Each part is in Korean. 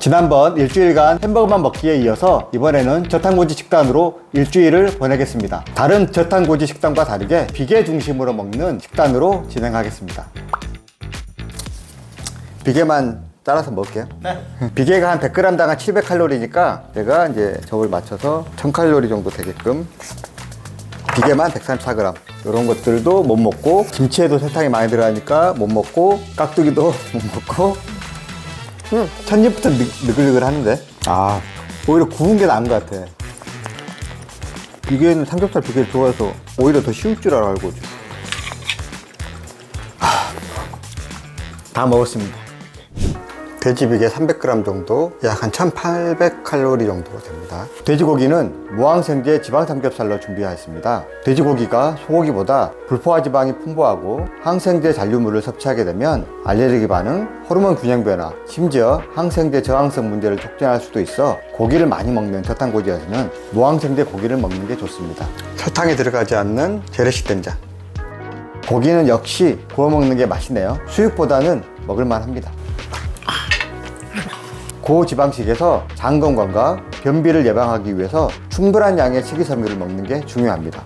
지난번 일주일간 햄버거만 먹기에 이어서 이번에는 저탄고지 식단으로 일주일을 보내겠습니다. 다른 저탄고지 식단과 다르게 비계 중심으로 먹는 식단으로 진행하겠습니다. 비계만 따라서 먹을게요. 네. 비계가 한 100g당 한 700칼로리니까 제가 이제 저울 맞춰서 1000칼로리 정도 되게끔 비계만 134g 이런 것들도 못 먹고, 김치에도 설탕이 많이 들어가니까 못 먹고, 깍두기도 못 먹고. 첫 입부터 느글느글 하는데, 오히려 구운 게 나은 것 같아. 비계는 삼겹살 비계를 좋아해서 오히려 더 쉬울 줄 알고. 다 먹었습니다. 돼지 비계 300g 정도, 약 한 1800칼로리 정도 됩니다. 돼지고기는 무항생제 지방 삼겹살로 준비하였습니다. 돼지고기가 소고기보다 불포화 지방이 풍부하고 항생제 잔류물을 섭취하게 되면 알레르기 반응, 호르몬 균형 변화, 심지어 항생제 저항성 문제를 촉진할 수도 있어 고기를 많이 먹는 저탄고지에서는 무항생제 고기를 먹는 게 좋습니다. 설탕이 들어가지 않는 재래식 된장. 고기는 역시 구워 먹는 게 맛있네요. 수육보다는 먹을만 합니다. 고지방식에서 장 건강과 변비를 예방하기 위해서 충분한 양의 식이섬유를 먹는 게 중요합니다.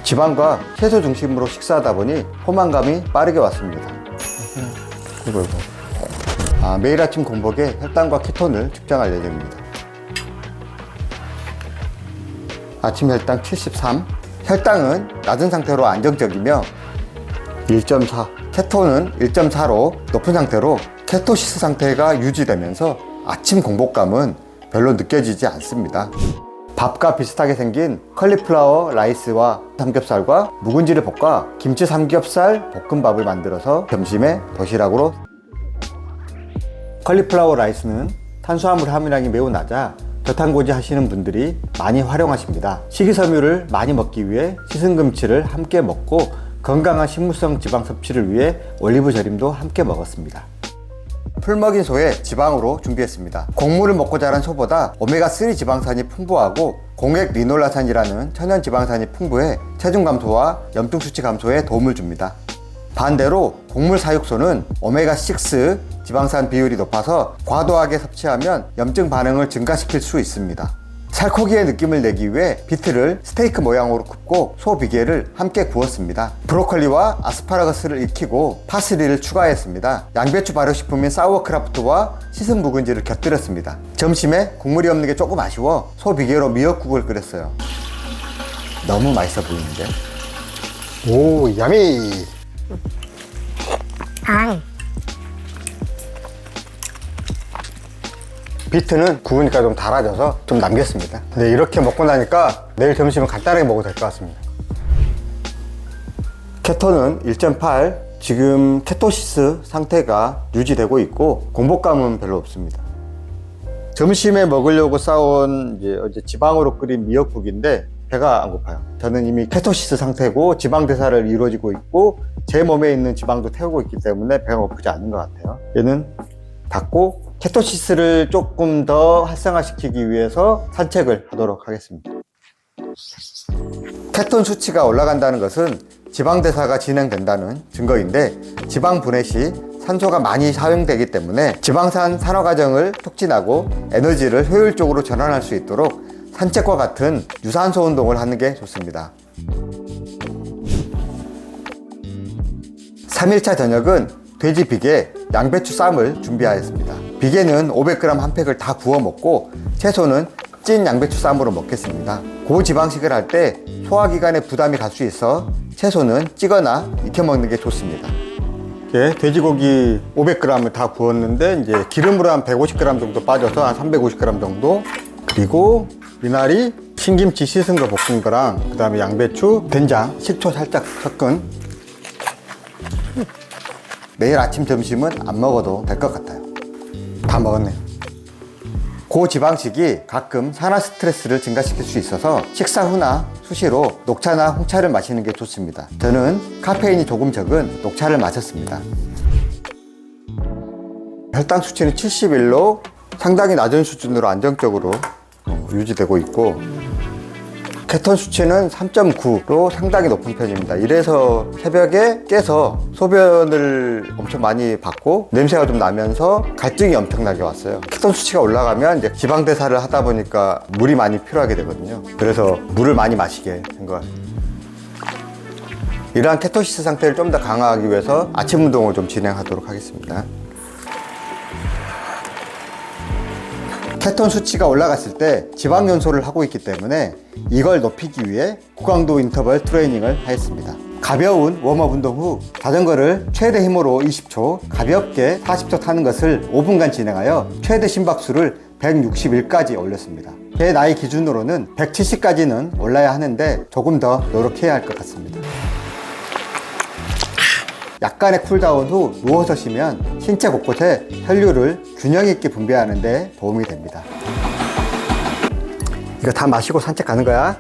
지방과 채소 중심으로 식사하다 보니 포만감이 빠르게 왔습니다. 매일 아침 공복에 혈당과 키톤을 측정할 예정입니다. 아침 혈당 73. 혈당은 낮은 상태로 안정적이며 1.4, 케톤은 1.4로 높은 상태로 케토시스 상태가 유지되면서 아침 공복감은 별로 느껴지지 않습니다. 밥과 비슷하게 생긴 컬리플라워 라이스와 삼겹살과 묵은지를 볶아 김치 삼겹살 볶음밥을 만들어서 점심에 도시락으로. 컬리플라워 라이스는 탄수화물 함유량이 매우 낮아 저탄고지 하시는 분들이 많이 활용하십니다. 식이섬유를 많이 먹기 위해 씻은 김치를 함께 먹고 건강한 식물성 지방 섭취를 위해 올리브 절임도 함께 먹었습니다. 풀먹인 소의 지방으로 준비했습니다. 곡물을 먹고 자란 소보다 오메가3 지방산이 풍부하고 공액 리놀라산이라는 천연 지방산이 풍부해 체중 감소와 염증 수치 감소에 도움을 줍니다. 반대로 곡물 사육소는 오메가6 지방산 비율이 높아서 과도하게 섭취하면 염증 반응을 증가시킬 수 있습니다. 살코기의 느낌을 내기 위해 비트를 스테이크 모양으로 굽고 소 비계를 함께 구웠습니다. 브로콜리와 아스파라거스를 익히고 파슬리를 추가했습니다. 양배추 발효식품인 사우어크라프트와 씻은 묵은지를 곁들였습니다. 점심에 국물이 없는 게 조금 아쉬워 소 비계로 미역국을 끓였어요. 너무 맛있어 보이는데? 오, 야미! 비트는 구우니까 좀 달아져서 좀 남겼습니다. 근데 이렇게 먹고 나니까 내일 점심은 간단하게 먹어도 될 것 같습니다. 케톤은 1.8, 지금 케토시스 상태가 유지되고 있고 공복감은 별로 없습니다. 점심에 먹으려고 싸온 어제 지방으로 끓인 미역국인데 배가 안 고파요. 저는 이미 케토시스 상태고 지방 대사를 이루어지고 있고 제 몸에 있는 지방도 태우고 있기 때문에 배가 고프지 않는 것 같아요. 얘는 닫고 케토시스를 조금 더 활성화시키기 위해서 산책을 하도록 하겠습니다. 케톤 수치가 올라간다는 것은 지방대사가 진행된다는 증거인데, 지방 분해 시 산소가 많이 사용되기 때문에 지방산 산화 과정을 촉진하고 에너지를 효율적으로 전환할 수 있도록 산책과 같은 유산소 운동을 하는 게 좋습니다. 3일차 저녁은 돼지 비계, 양배추 쌈을 준비하였습니다. 비계는 500g 한 팩을 다 구워 먹고 채소는 찐 양배추 쌈으로 먹겠습니다. 고지방식을 할 때 소화기관에 부담이 갈 수 있어 채소는 찌거나 익혀 먹는 게 좋습니다. 돼지고기 500g을 다 구웠는데 이제 기름으로 한 150g 정도 빠져서 한 350g 정도, 그리고 미나리, 신김치 씻은 거 볶은 거랑 그 다음에 양배추, 된장, 식초 살짝 섞은. 내일 아침 점심은 안 먹어도 될 것 같아요. 다 먹었네요. 고지방식이 가끔 산화 스트레스를 증가시킬 수 있어서 식사 후나 수시로 녹차나 홍차를 마시는 게 좋습니다. 저는 카페인이 조금 적은 녹차를 마셨습니다. 혈당 수치는 71로 상당히 낮은 수준으로 안정적으로 유지되고 있고, 케톤 수치는 3.9로 상당히 높은 편입니다. 이래서 새벽에 깨서 소변을 엄청 많이 받고 냄새가 좀 나면서 갈증이 엄청나게 왔어요. 케톤 수치가 올라가면 이제 지방 대사를 하다 보니까 물이 많이 필요하게 되거든요. 그래서 물을 많이 마시게 된 것 같아요. 이러한 케토시스 상태를 좀 더 강화하기 위해서 아침 운동을 좀 진행하도록 하겠습니다. 케톤 수치가 올라갔을 때 지방 연소를 하고 있기 때문에 이걸 높이기 위해 고강도 인터벌 트레이닝을 하였습니다. 가벼운 웜업 운동 후 자전거를 최대 힘으로 20초, 가볍게 40초 타는 것을 5분간 진행하여 최대 심박수를 161까지 올렸습니다. 제 나이 기준으로는 170까지는 올라야 하는데 조금 더 노력해야 할 것 같습니다. 약간의 쿨다운 후 누워서 쉬면 신체 곳곳에 혈류를 균형 있게 분배하는 데 도움이 됩니다. 이거 다 마시고 산책 가는 거야.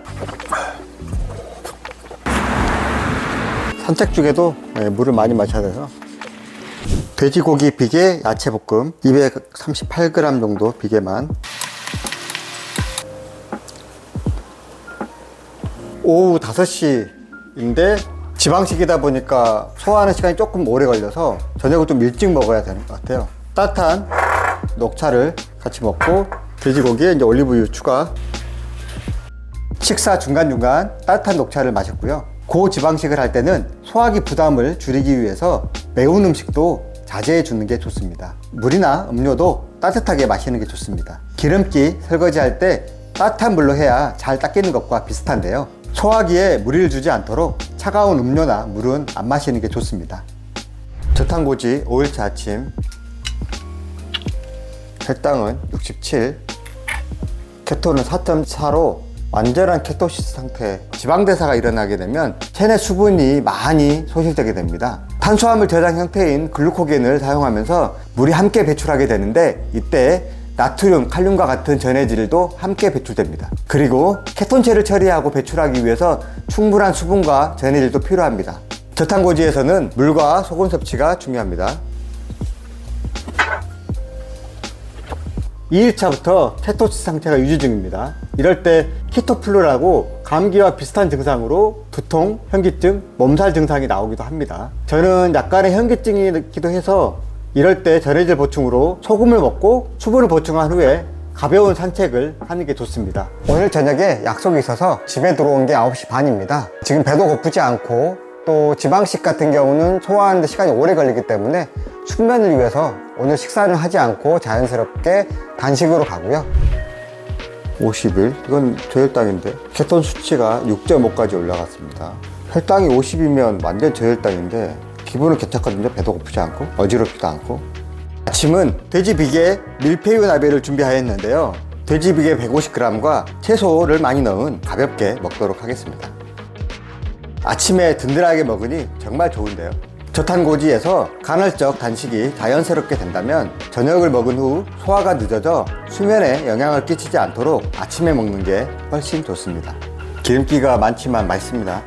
산책 중에도 물을 많이 마셔야 돼서. 돼지고기 비계 야채 볶음 238g 정도 비계만. 오후 5시인데 지방식이다 보니까 소화하는 시간이 조금 오래 걸려서 저녁을 좀 일찍 먹어야 되는 것 같아요. 따뜻한 녹차를 같이 먹고 돼지고기에 이제 올리브유 추가. 식사 중간중간 따뜻한 녹차를 마셨고요. 고지방식을 할 때는 소화기 부담을 줄이기 위해서 매운 음식도 자제해 주는 게 좋습니다. 물이나 음료도 따뜻하게 마시는 게 좋습니다. 기름기 설거지 할 때 따뜻한 물로 해야 잘 닦이는 것과 비슷한데요. 소화기에 무리를 주지 않도록 차가운 음료나 물은 안 마시는 게 좋습니다. 저탄고지 5일차 아침. 혈당은 67, 케톤은 4.4로 완전한 케토시스 상태. 지방대사가 일어나게 되면 체내 수분이 많이 소실되게 됩니다. 탄수화물 저장 형태인 글루코겐을 사용하면서 물이 함께 배출하게 되는데 이때 나트륨, 칼륨과 같은 전해질도 함께 배출됩니다. 그리고 케톤체를 처리하고 배출하기 위해서 충분한 수분과 전해질도 필요합니다. 저탄고지에서는 물과 소금 섭취가 중요합니다. 2일차부터 케토시스 상태가 유지 중입니다. 이럴 때 키토플루라고 감기와 비슷한 증상으로 두통, 현기증, 몸살 증상이 나오기도 합니다. 저는 약간의 현기증이기도 해서 이럴 때 전해질 보충으로 소금을 먹고 수분을 보충한 후에 가벼운 산책을 하는 게 좋습니다. 오늘 저녁에 약속이 있어서 집에 들어온 게 9시 반입니다. 지금 배도 고프지 않고 또 지방식 같은 경우는 소화하는 데 시간이 오래 걸리기 때문에 숙면을 위해서 오늘 식사는 하지 않고 자연스럽게 단식으로 가고요. 50일, 이건 저혈당인데 케톤 수치가 6.5까지 올라갔습니다. 혈당이 50이면 완전 저혈당인데 기분은 괜찮거든요. 배도 고프지 않고 어지럽지도 않고. 아침은 돼지 비계 밀푀유 나베를 준비하였는데요. 돼지 비계 150g과 채소를 많이 넣은 가볍게 먹도록 하겠습니다. 아침에 든든하게 먹으니 정말 좋은데요. 저탄고지에서 간헐적 단식이 자연스럽게 된다면 저녁을 먹은 후 소화가 늦어져 수면에 영향을 끼치지 않도록 아침에 먹는 게 훨씬 좋습니다. 기름기가 많지만 맛있습니다.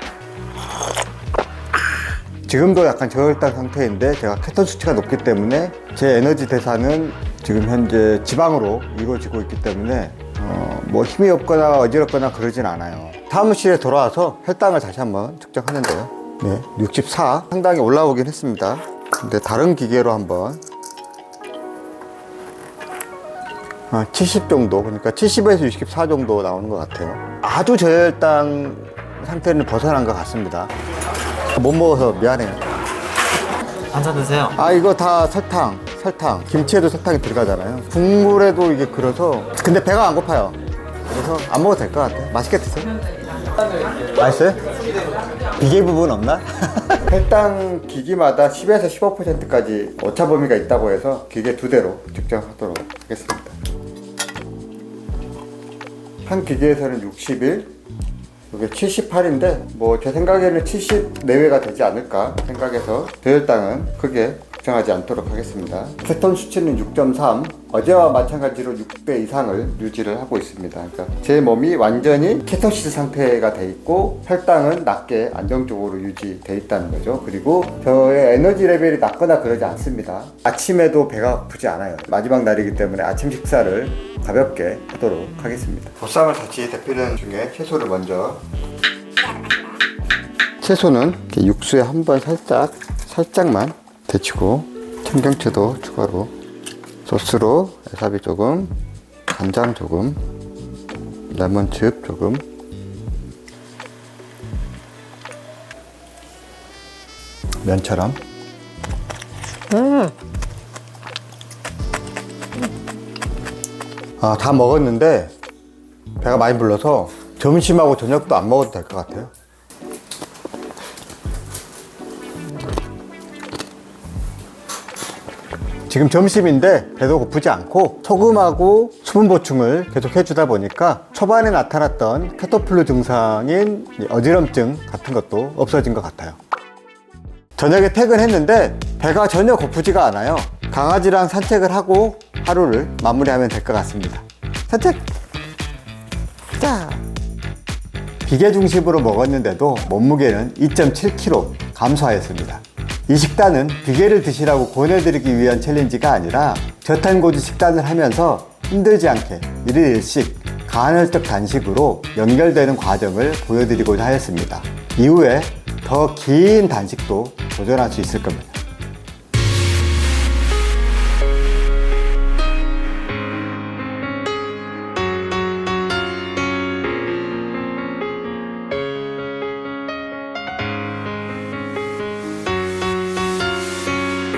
지금도 약간 저혈당 상태인데 제가 케톤 수치가 높기 때문에 제 에너지 대사는 지금 현재 지방으로 이루어지고 있기 때문에 뭐 힘이 없거나 어지럽거나 그러진 않아요. 사무실에 돌아와서 혈당을 다시 한번 측정하는데요. 네, 64 상당히 올라오긴 했습니다. 근데 다른 기계로 한번 70 정도, 그러니까 70에서 64 정도 나오는 것 같아요. 아주 저혈당 상태는 벗어난 것 같습니다. 못 먹어서 미안해요. 한잔 드세요. 이거 다 설탕. 김치에도 설탕이 들어가잖아요. 국물에도 이게 그래서. 근데 배가 안 고파요. 그래서 안 먹어도 될 것 같아요. 맛있게 드세요. 맛있어요? 비계 부분 없나? 혈당 기기마다 10에서 15%까지 오차 범위가 있다고 해서 기계 2대로 측정하도록 하겠습니다. 한 기계에서는 61, 이게 78인데 뭐 제 생각에는 70 내외가 되지 않을까 생각해서 저혈당은 크게 걱정하지 않도록 하겠습니다. 케톤 수치는 6.3, 어제와 마찬가지로 6배 이상을 유지를 하고 있습니다. 그러니까 제 몸이 완전히 케토시스 상태가 돼 있고 혈당은 낮게 안정적으로 유지돼 있다는 거죠. 그리고 저의 에너지 레벨이 낮거나 그러지 않습니다. 아침에도 배가 아프지 않아요. 마지막 날이기 때문에 아침 식사를 가볍게 하도록 하겠습니다. 보쌈을 같이 데피는 중에 채소를 먼저, 채소는 이렇게 육수에 한번 살짝만 데치고, 청경채도 추가로, 소스로 와사비 조금, 간장 조금, 레몬즙 조금, 면처럼. 다 먹었는데 배가 많이 불러서 점심하고 저녁도 안 먹어도 될 것 같아요. 지금 점심인데 배도 고프지 않고 소금하고 수분 보충을 계속 해주다 보니까 초반에 나타났던 케토플루 증상인 어지럼증 같은 것도 없어진 것 같아요. 저녁에 퇴근했는데 배가 전혀 고프지가 않아요. 강아지랑 산책을 하고 하루를 마무리하면 될 것 같습니다. 산책! 자! 비계 중심으로 먹었는데도 몸무게는 2.7kg 감소하였습니다. 이 식단은 비계를 드시라고 권해드리기 위한 챌린지가 아니라 저탄고지 식단을 하면서 힘들지 않게 1일 1식 간헐적 단식으로 연결되는 과정을 보여드리고자 하였습니다. 이후에 더 긴 단식도 도전할 수 있을 겁니다.